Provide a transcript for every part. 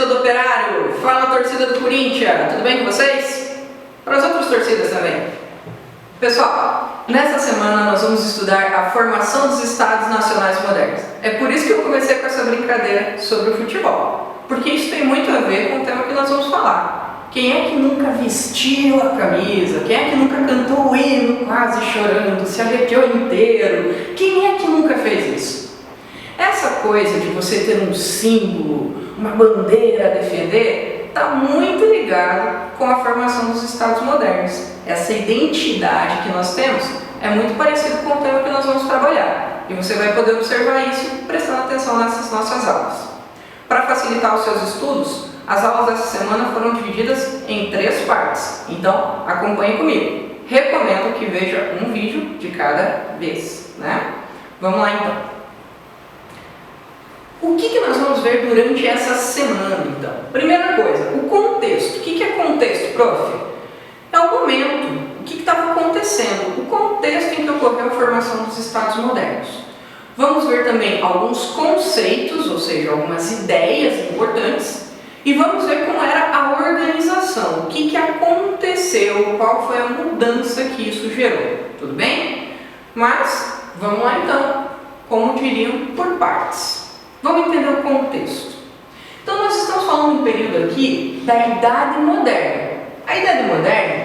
do Operário, fala torcida do Corinthians, tudo bem com vocês? Para as outras torcidas também. Pessoal, nessa semana nós vamos estudar a formação dos estados nacionais modernos. É por isso que eu comecei com essa brincadeira sobre o futebol, porque isso tem muito a ver com o tema que nós vamos falar. Quem é que nunca vestiu a camisa? Quem é que nunca cantou o hino quase chorando, se arrepiou inteiro? Quem é que nunca fez isso? Essa coisa de você ter um símbolo, uma bandeira a defender, está muito ligado com a formação dos estados modernos. Essa identidade que nós temos é muito parecida com o tema que nós vamos trabalhar. E você vai poder observar isso prestando atenção nessas nossas aulas. Para facilitar os seus estudos, as aulas dessa semana foram divididas em 3 partes. Então, acompanhe comigo. Recomendo que veja um vídeo de cada vez, né? Vamos lá então. O que nós vamos ver durante essa semana, então? Primeira coisa, o contexto. O que é contexto, prof? É o momento, o que estava acontecendo, o contexto em que ocorreu a formação dos estados modernos. Vamos ver também alguns conceitos, ou seja, algumas ideias importantes, e vamos ver como era a organização, o que aconteceu, qual foi a mudança que isso gerou. Tudo bem? Mas, vamos lá então, como diriam, por partes. Vamos entender o contexto. Então, nós estamos falando um período aqui da Idade Moderna. A Idade Moderna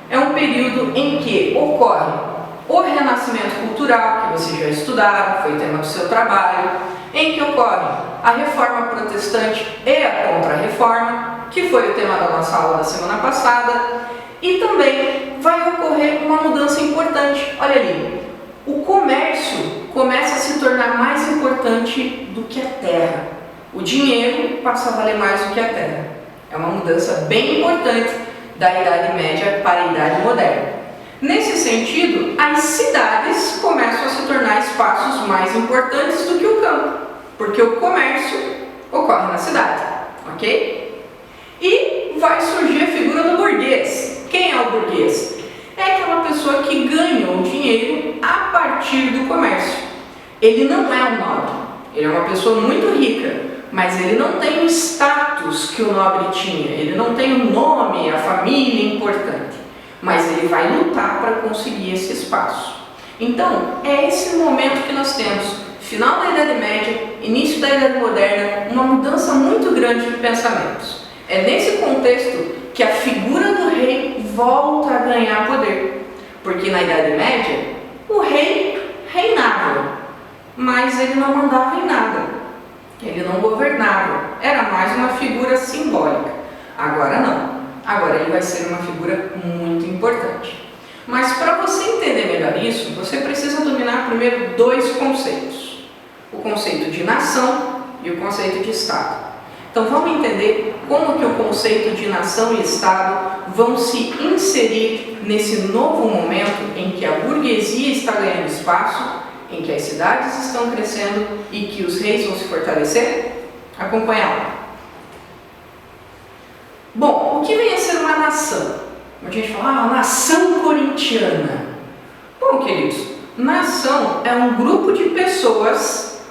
é um período em que ocorre o renascimento cultural, que vocês já estudaram, foi tema do seu trabalho, em que ocorre a Reforma Protestante e a Contra-Reforma, que foi o tema da nossa aula da semana passada, e também vai ocorrer uma mudança importante. Olha ali, o comércio começa a se tornar mais importante do que a terra. O dinheiro passa a valer mais do que a terra. É uma mudança bem importante da Idade Média para a Idade Moderna. Nesse sentido, as cidades começam a se tornar espaços mais importantes do que o campo, porque o comércio ocorre na cidade, ok? E vai surgir a figura do burguês. Quem é o burguês? É aquela pessoa que ganhou dinheiro a partir do comércio. Ele não é um nobre, ele é uma pessoa muito rica, mas ele não tem o status que o nobre tinha, ele não tem o nome, a família importante, mas ele vai lutar para conseguir esse espaço. Então, é esse momento que nós temos, final da Idade Média, início da Idade Moderna, uma mudança muito grande de pensamentos. É nesse contexto que a figura do rei volta a ganhar poder, porque na Idade Média, o rei reinava, mas ele não mandava em nada, ele não governava, era mais uma figura simbólica. Agora não, agora ele vai ser uma figura muito importante. Mas para você entender melhor isso, você precisa dominar primeiro 2 conceitos, o conceito de nação e o conceito de Estado. Então vamos entender como que o conceito de nação e Estado vão se inserir nesse novo momento em que a burguesia está ganhando espaço, em que as cidades estão crescendo e que os reis vão se fortalecer? Acompanha lá. Bom, o que vem a ser uma nação? A gente fala, a nação corintiana. Bom, queridos, nação é um grupo de pessoas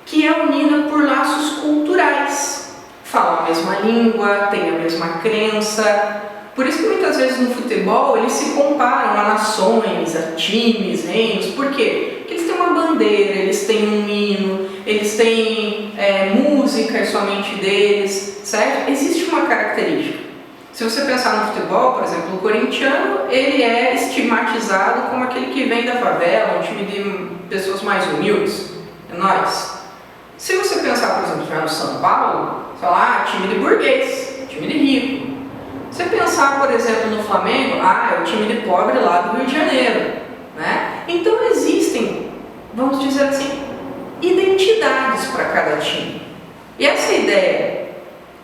que é unida por laços culturais. Falam a mesma língua, têm a mesma crença. Por isso que muitas vezes no futebol eles se comparam a nações, a times, reinos. Por quê? Porque eles têm uma bandeira, eles têm um hino, eles têm músicas somente deles, certo? Existe uma característica. Se você pensar no futebol, por exemplo, o corintiano, ele é estigmatizado como aquele que vem da favela, um time de pessoas mais humildes. É nós. Se você pensar, por exemplo, já no São Paulo, falar time de burguês, time de rico. Se você pensar, por exemplo, no Flamengo, é o time de pobre lá do Rio de Janeiro, né? Então existem, vamos dizer assim, identidades para cada time. E essa ideia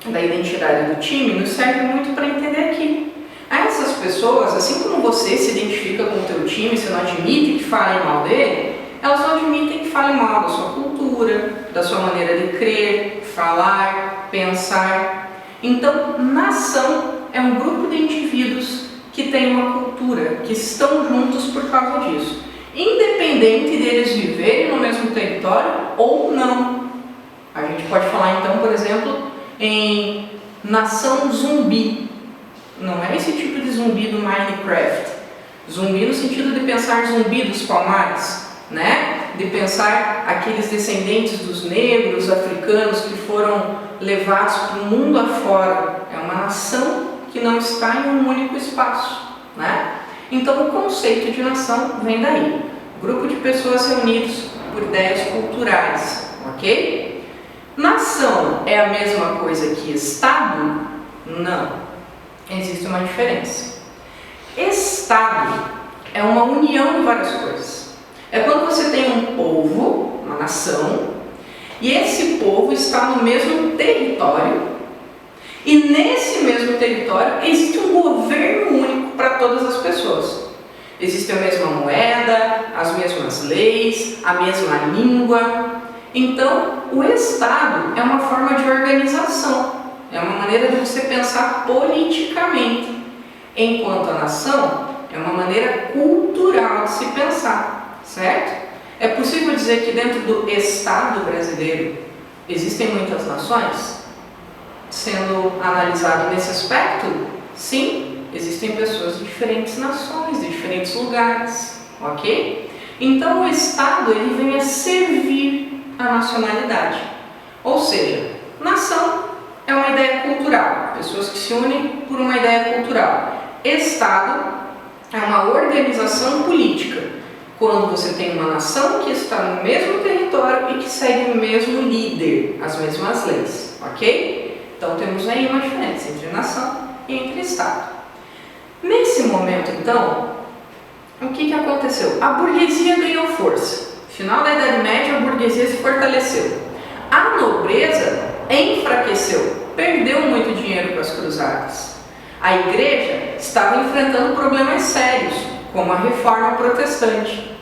da identidade do time nos serve muito para entender aqui. Essas pessoas, assim como você se identifica com o teu time, você não admite que falem mal dele, elas não admitem que falem mal da sua cultura, da sua maneira de crer, falar, pensar. Então, nação é um grupo de indivíduos que têm uma cultura, que estão juntos por causa disso, independente deles viverem no mesmo território ou não. A gente pode falar então, por exemplo, em nação zumbi. Não é esse tipo de zumbi do Minecraft. Zumbi no sentido de pensar zumbi dos palmares, né? De pensar aqueles descendentes dos negros africanos que foram levados para o mundo afora. É uma nação que não está em um único espaço, né? Então o conceito de nação vem daí. Grupo de pessoas reunidos por ideias culturais, ok? Nação é a mesma coisa que Estado? Não. Existe uma diferença. Estado é uma união de várias coisas. É quando você tem um povo, uma nação, e esse povo está no mesmo território, e nesse mesmo território existe um governo único para todas as pessoas. Existe a mesma moeda, as mesmas leis, a mesma língua. Então, o Estado é uma forma de organização, é uma maneira de você pensar politicamente, enquanto a nação é uma maneira cultural de se pensar, certo? É possível dizer que dentro do Estado brasileiro existem muitas nações? Sendo analisado nesse aspecto, sim, existem pessoas de diferentes nações, de diferentes lugares, ok? Então o Estado ele vem a servir a nacionalidade, ou seja, nação é uma ideia cultural, pessoas que se unem por uma ideia cultural. Estado é uma organização política, quando você tem uma nação que está no mesmo território e que segue o mesmo líder, as mesmas leis, ok? Então temos aí uma diferença entre nação e entre Estado. Nesse momento, então, o que aconteceu? A burguesia ganhou força. No final da Idade Média, a burguesia se fortaleceu. A nobreza enfraqueceu, perdeu muito dinheiro com as cruzadas. A igreja estava enfrentando problemas sérios, como a reforma protestante.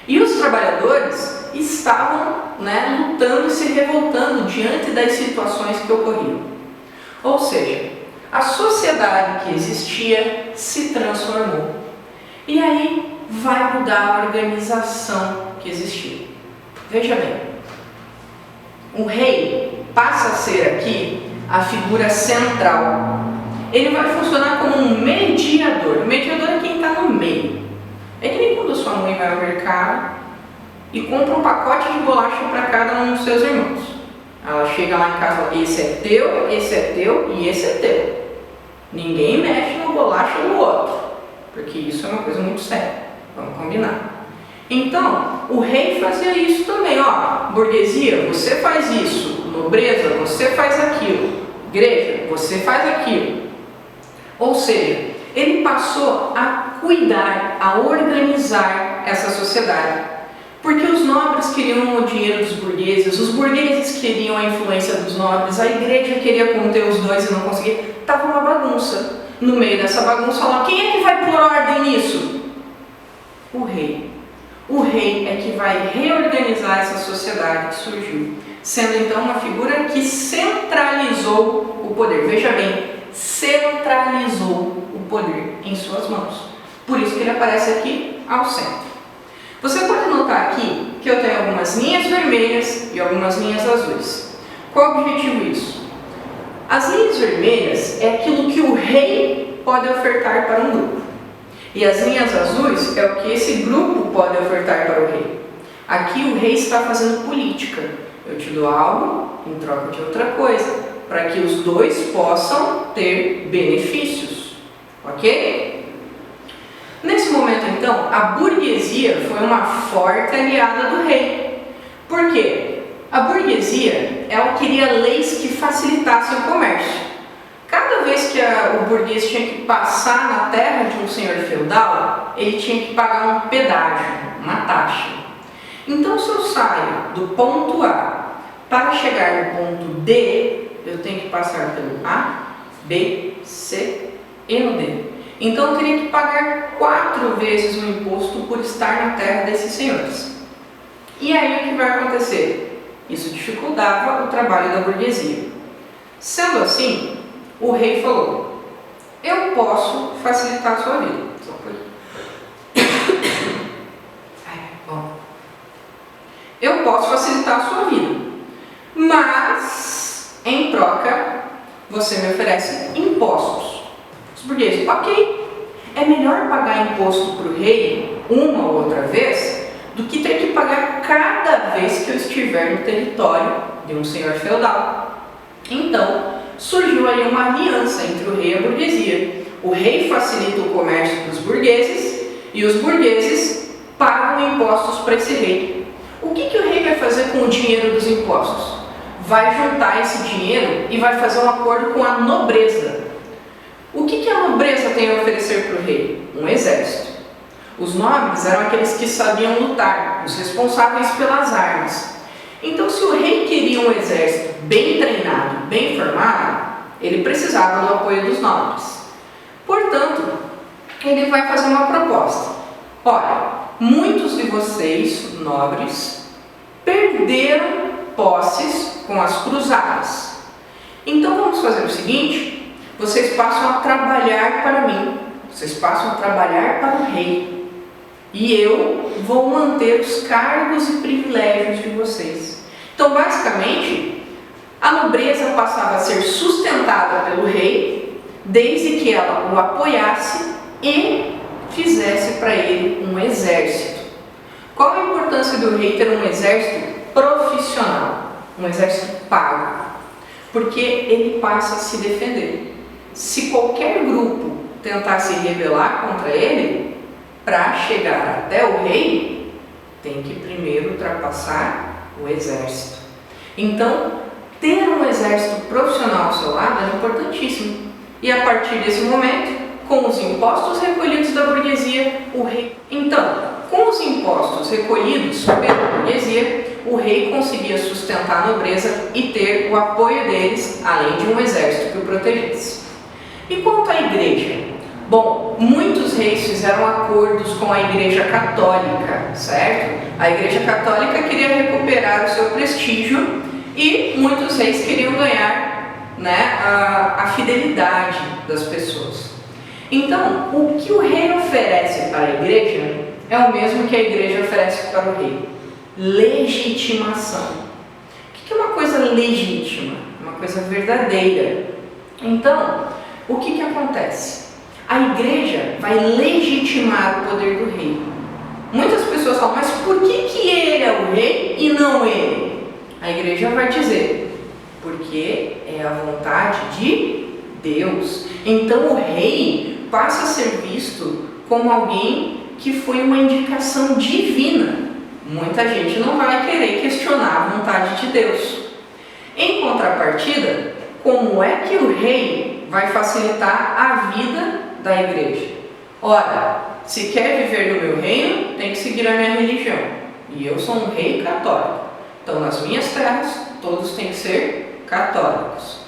E os trabalhadores estavam lutando e se revoltando diante das situações que ocorriam. Ou seja, a sociedade que existia se transformou. E aí vai mudar a organização que existia. Veja bem, o rei passa a ser aqui a figura central. Ele vai funcionar como um mediador. O mediador é quem está no meio. É que nem quando sua mãe vai ao mercado e compra um pacote de bolacha para cada um dos seus irmãos. Ela chega lá em casa e fala, esse é teu e esse é teu. Ninguém mexe na bolacha do outro, porque isso é uma coisa muito séria. Vamos combinar. Então, o rei fazia isso também. Burguesia, você faz isso. Nobreza, você faz aquilo. Igreja, você faz aquilo. Ou seja, ele passou a cuidar, a organizar essa sociedade. Porque os nobres queriam o dinheiro dos burgueses, os burgueses queriam a influência dos nobres, a igreja queria conter os dois e não conseguia. Estava uma bagunça. No meio dessa bagunça, quem é que vai pôr ordem nisso? O rei. O rei é que vai reorganizar essa sociedade que surgiu, sendo então uma figura que centralizou o poder. Veja bem, centralizou o poder em suas mãos. Por isso que ele aparece aqui ao centro. Você pode notar aqui que eu tenho algumas linhas vermelhas e algumas linhas azuis. Qual o objetivo disso? As linhas vermelhas é aquilo que o rei pode ofertar para um grupo. E as linhas azuis é o que esse grupo pode ofertar para o rei. Aqui o rei está fazendo política. Eu te dou algo em troca de outra coisa, para que os dois possam ter benefícios. Ok? Nesse momento, então, a burguesia foi uma forte aliada do rei. Por quê? A burguesia, ela queria leis que facilitassem o comércio. Cada vez que o burguês tinha que passar na terra de um senhor feudal, ele tinha que pagar um pedágio, uma taxa. Então, se eu saio do ponto A para chegar no ponto D, eu tenho que passar pelo A, B, C e no D. Então, eu teria que pagar 4 vezes o imposto por estar na terra desses senhores. E aí, o que vai acontecer? Isso dificultava o trabalho da burguesia. Sendo assim, o rei falou, eu posso facilitar a sua vida. Eu posso facilitar a sua vida, mas em troca você me oferece impostos. Os burgueses, ok, é melhor pagar imposto para o rei uma ou outra vez do que ter que pagar cada vez que eu estiver no território de um senhor feudal. Então, surgiu aí uma aliança entre o rei e a burguesia. O rei facilita o comércio dos burgueses e os burgueses pagam impostos para esse rei. O que o rei vai fazer com o dinheiro dos impostos? Vai juntar esse dinheiro e vai fazer um acordo com a nobreza. O que a nobreza tem a oferecer para o rei? Um exército. Os nobres eram aqueles que sabiam lutar, os responsáveis pelas armas. Então, se o rei queria um exército bem treinado, bem formado, ele precisava do apoio dos nobres. Portanto, ele vai fazer uma proposta. Olha, muitos de vocês, nobres, perderam posses com as cruzadas. Então vamos fazer o seguinte, vocês passam a trabalhar para mim, vocês passam a trabalhar para o rei, e eu vou manter os cargos e privilégios de vocês. Então, basicamente, a nobreza passava a ser sustentada pelo rei, desde que ela o apoiasse e fizesse para ele um exército. Qual a importância do rei ter um exército profissional, um exército pago? Porque ele passa a se defender. Se qualquer grupo tentar se rebelar contra ele, para chegar até o rei, tem que primeiro ultrapassar o exército. Então, ter um exército profissional ao seu lado é importantíssimo. E a partir desse momento, com os impostos recolhidos da burguesia, o rei... Então, com os impostos recolhidos pela burguesia, o rei conseguia sustentar a nobreza e ter o apoio deles, além de um exército que o protegesse. E quanto à igreja? Bom, muitos reis fizeram acordos com a Igreja Católica, certo? A Igreja Católica queria recuperar o seu prestígio e muitos reis queriam ganhar, né, a fidelidade das pessoas. Então, o que o rei oferece para a igreja é o mesmo que a igreja oferece para o rei: legitimação. O que é uma coisa legítima? Uma coisa verdadeira. Então, o que acontece? A igreja vai legitimar o poder do rei. Muitas pessoas falam, mas por que ele é o rei e não ele? A igreja vai dizer, porque é a vontade de Deus. Então o rei passa a ser visto como alguém que foi uma indicação divina. Muita gente não vai querer questionar a vontade de Deus. Em contrapartida, como é que o rei vai facilitar a vida da igreja? Ora, se quer viver no meu reino, tem que seguir a minha religião. E eu sou um rei católico. Então, nas minhas terras, todos têm que ser católicos.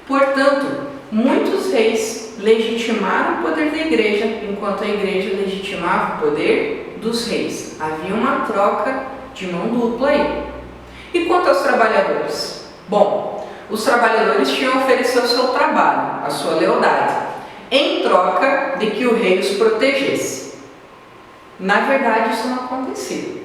Portanto, muitos reis legitimaram o poder da igreja, enquanto a igreja legitimava o poder dos reis. Havia uma troca de mão dupla aí. E quanto aos trabalhadores? Bom, os trabalhadores tinham a oferecer o seu trabalho, a sua lealdade, em troca de que o rei os protegesse. Na verdade, isso não acontecia.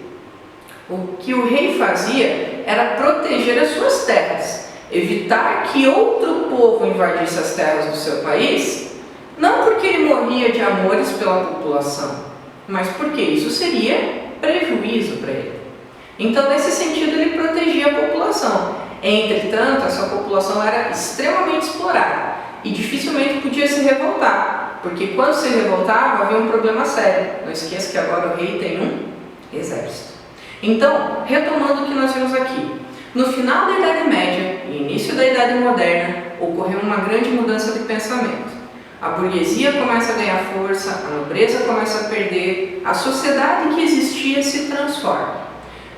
O que o rei fazia era proteger as suas terras, evitar que outro povo invadisse as terras do seu país, não porque ele morria de amores pela população, mas porque isso seria prejuízo para ele. Então, nesse sentido, ele protegia a população. Entretanto, essa população era extremamente explorada e dificilmente podia se revoltar, porque quando se revoltava havia um problema sério. Não esqueça que agora o rei tem um exército. Então, retomando o que nós vimos aqui, no final da Idade Média e início da Idade Moderna, ocorreu uma grande mudança de pensamento. A burguesia começa a ganhar força, a nobreza começa a perder, a sociedade que existia se transforma.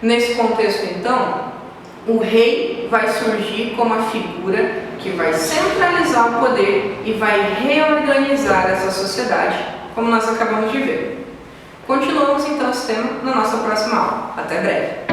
Nesse contexto, então, o rei vai surgir como a figura que vai centralizar o poder e vai reorganizar essa sociedade, como nós acabamos de ver. Continuamos então esse tema na nossa próxima aula. Até breve!